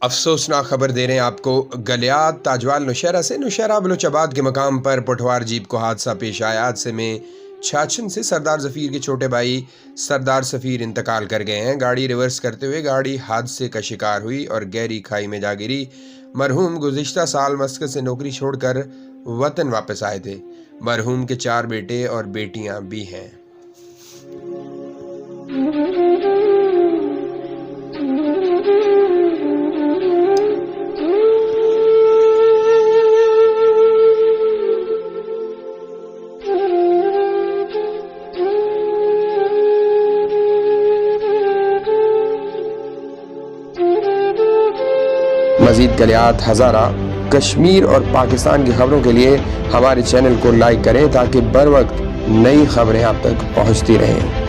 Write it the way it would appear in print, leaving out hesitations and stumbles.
अफसोसनाक खबर दे रहे हैं आपको गलियात ताजवाल नौशहरा से। नौशहरा बलोचाबाद के मकाम पर पटवार जीप को हादसा पेश आया। हादसे में छाछन से सरदार ज़फ़ीर के छोटे भाई सरदार सफ़ीर इंतकाल कर गए हैं। गाड़ी रिवर्स करते हुए गाड़ी हादसे का शिकार हुई और गहरी खाई में जा गिरी। मरहूम गुज़िश्ता साल मस्कत से नौकरी छोड़कर वतन वापस आए थे। मरहूम के 4 बेटे और बेटियां भी हैं। मज़ीद गलियात, हज़ारा, कश्मीर और पाकिस्तान की खबरों के लिए हमारे चैनल को लाइक करें ताकि बर वक्त नई खबरें आप तक पहुंचती रहें।